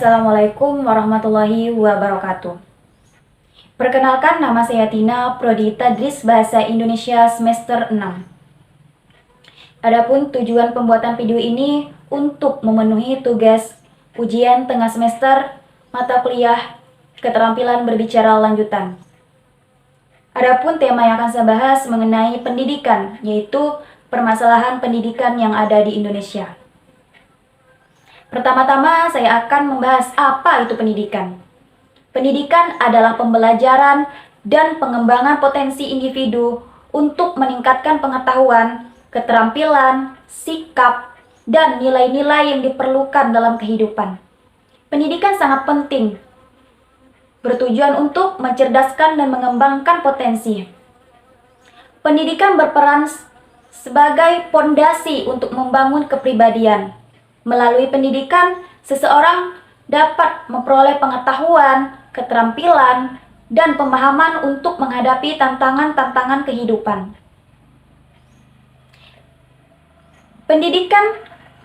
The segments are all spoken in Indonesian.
Assalamualaikum warahmatullahi wabarakatuh. Perkenalkan, nama saya Tina, Prodi Tadris Bahasa Indonesia semester 6. Adapun tujuan pembuatan video ini untuk memenuhi tugas ujian tengah semester mata kuliah keterampilan berbicara lanjutan. Adapun tema yang akan saya bahas mengenai pendidikan, yaitu permasalahan pendidikan yang ada di Indonesia. Pertama-tama saya akan membahas apa itu pendidikan. Pendidikan adalah pembelajaran dan pengembangan potensi individu untuk meningkatkan pengetahuan, keterampilan, sikap, dan nilai-nilai yang diperlukan dalam kehidupan. Pendidikan sangat penting, bertujuan untuk mencerdaskan dan mengembangkan potensi. Pendidikan berperan sebagai pondasi untuk membangun kepribadian. Melalui pendidikan, seseorang dapat memperoleh pengetahuan, keterampilan, dan pemahaman untuk menghadapi tantangan-tantangan kehidupan. Pendidikan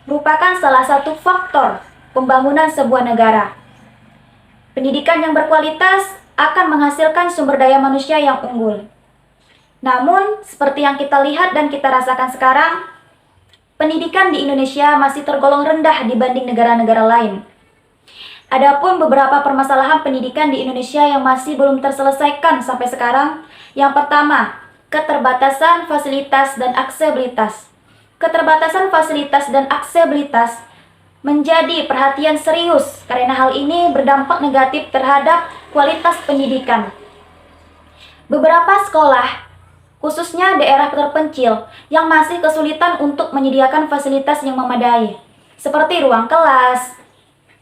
merupakan salah satu faktor pembangunan sebuah negara. Pendidikan yang berkualitas akan menghasilkan sumber daya manusia yang unggul. Namun, seperti yang kita lihat dan kita rasakan sekarang, pendidikan di Indonesia masih tergolong rendah dibanding negara-negara lain. Adapun beberapa permasalahan pendidikan di Indonesia yang masih belum terselesaikan sampai sekarang. Yang pertama, keterbatasan fasilitas dan aksesibilitas. Keterbatasan fasilitas dan aksesibilitas menjadi perhatian serius karena hal ini berdampak negatif terhadap kualitas pendidikan. Beberapa sekolah, khususnya daerah terpencil, yang masih kesulitan untuk menyediakan fasilitas yang memadai, seperti ruang kelas,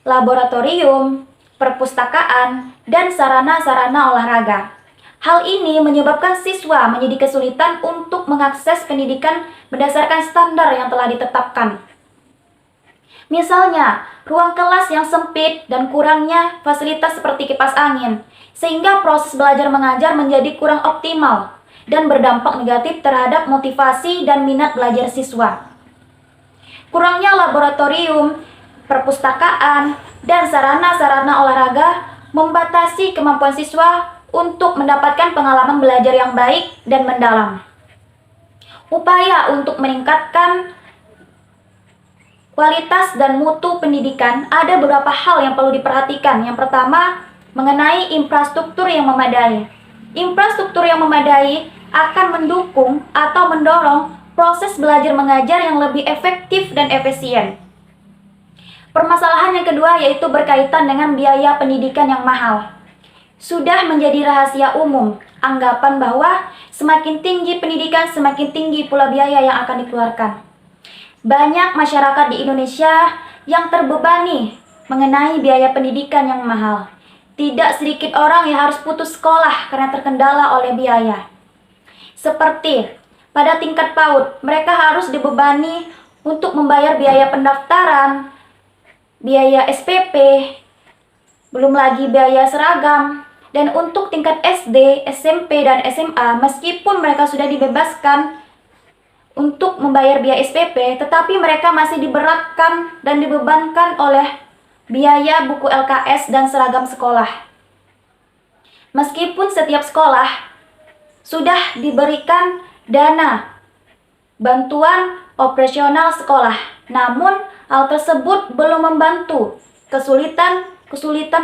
laboratorium, perpustakaan, dan sarana-sarana olahraga. Hal ini menyebabkan siswa menjadi kesulitan untuk mengakses pendidikan berdasarkan standar yang telah ditetapkan. Misalnya, ruang kelas yang sempit dan kurangnya fasilitas seperti kipas angin, sehingga proses belajar mengajar menjadi kurang optimal dan berdampak negatif terhadap motivasi dan minat belajar siswa. Kurangnya laboratorium, perpustakaan, dan sarana-sarana olahraga membatasi kemampuan siswa untuk mendapatkan pengalaman belajar yang baik dan mendalam. Upaya untuk meningkatkan kualitas dan mutu pendidikan, ada beberapa hal yang perlu diperhatikan. Yang pertama, mengenai infrastruktur yang memadai. Infrastruktur yang memadai akan mendukung atau mendorong proses belajar mengajar yang lebih efektif dan efisien. Permasalahan yang kedua yaitu berkaitan dengan biaya pendidikan yang mahal. Sudah menjadi rahasia umum anggapan bahwa semakin tinggi pendidikan, semakin tinggi pula biaya yang akan dikeluarkan. Banyak masyarakat di Indonesia yang terbebani mengenai biaya pendidikan yang mahal. Tidak sedikit orang yang harus putus sekolah karena terkendala oleh biaya. Seperti pada tingkat PAUD, mereka harus dibebani untuk membayar biaya pendaftaran, biaya SPP, belum lagi biaya seragam. Dan untuk tingkat SD, SMP, dan SMA, meskipun mereka sudah dibebaskan untuk membayar biaya SPP, tetapi mereka masih diberatkan dan dibebankan oleh biaya buku LKS dan seragam sekolah. Meskipun setiap sekolah sudah diberikan dana bantuan operasional sekolah, namun hal tersebut belum membantu kesulitan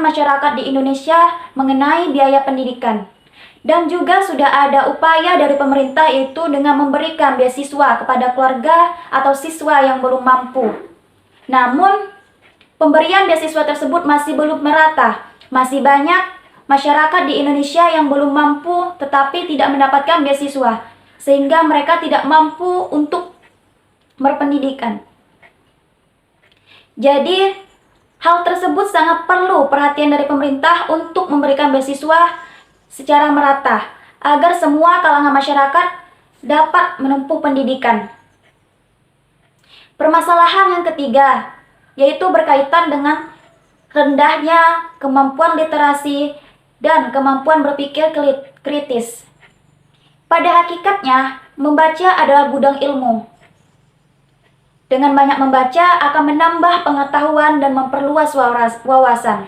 masyarakat di Indonesia mengenai biaya pendidikan. Dan juga sudah ada upaya dari pemerintah itu dengan memberikan beasiswa kepada keluarga atau siswa yang belum mampu. Namun, pemberian beasiswa tersebut masih belum merata. Masih banyak masyarakat di Indonesia yang belum mampu tetapi tidak mendapatkan beasiswa, sehingga mereka tidak mampu untuk berpendidikan. Jadi, hal tersebut sangat perlu perhatian dari pemerintah untuk memberikan beasiswa secara merata, agar semua kalangan masyarakat dapat menempuh pendidikan. Permasalahan yang ketiga, yaitu berkaitan dengan rendahnya kemampuan literasi dan kemampuan berpikir kritis. Pada hakikatnya, membaca adalah gudang ilmu. Dengan banyak membaca akan menambah pengetahuan dan memperluas wawasan.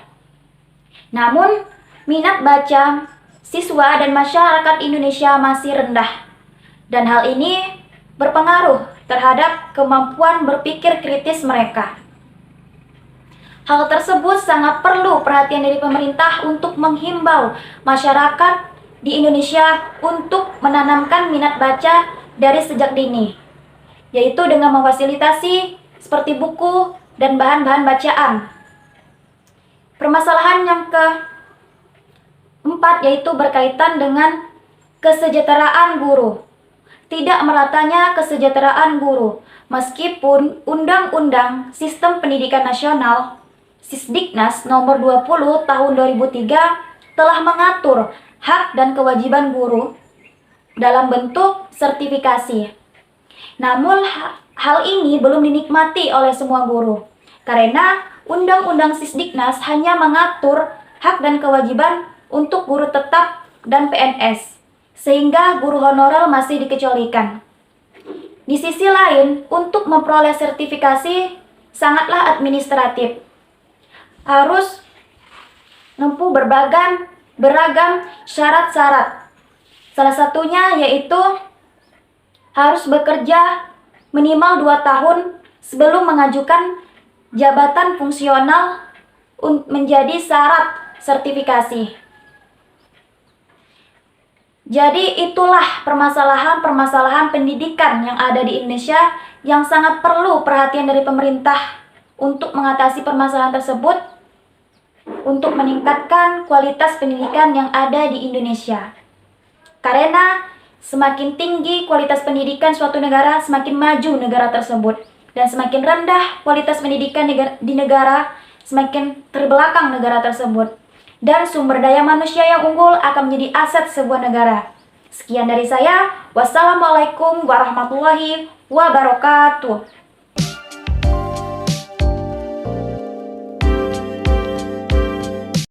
Namun, minat baca siswa dan masyarakat Indonesia masih rendah. Dan hal ini berpengaruh terhadap kemampuan berpikir kritis mereka. Hal tersebut sangat perlu perhatian dari pemerintah untuk menghimbau masyarakat di Indonesia untuk menanamkan minat baca dari sejak dini, yaitu dengan memfasilitasi seperti buku dan bahan-bahan bacaan. Permasalahan yang keempat yaitu berkaitan dengan kesejahteraan guru. Tidak meratanya kesejahteraan guru, meskipun Undang-Undang Sistem Pendidikan Nasional Sisdiknas nomor 20 tahun 2003 telah mengatur hak dan kewajiban guru dalam bentuk sertifikasi. Namun hal ini belum dinikmati oleh semua guru, karena Undang-Undang Sisdiknas hanya mengatur hak dan kewajiban untuk guru tetap dan PNS, sehingga guru honorer masih dikecualikan. Di sisi lain, untuk memperoleh sertifikasi sangatlah administratif. Harus menempuh beragam syarat-syarat. Salah satunya yaitu harus bekerja minimal 2 tahun sebelum mengajukan jabatan fungsional menjadi syarat sertifikasi. Jadi itulah permasalahan pendidikan yang ada di Indonesia yang sangat perlu perhatian dari pemerintah untuk mengatasi permasalahan tersebut untuk meningkatkan kualitas pendidikan yang ada di Indonesia. Karena semakin tinggi kualitas pendidikan suatu negara, semakin maju negara tersebut. Dan semakin rendah kualitas pendidikan di negara, semakin terbelakang negara tersebut. Dan sumber daya manusia yang unggul akan menjadi aset sebuah negara. Sekian dari saya. Wassalamualaikum warahmatullahi wabarakatuh.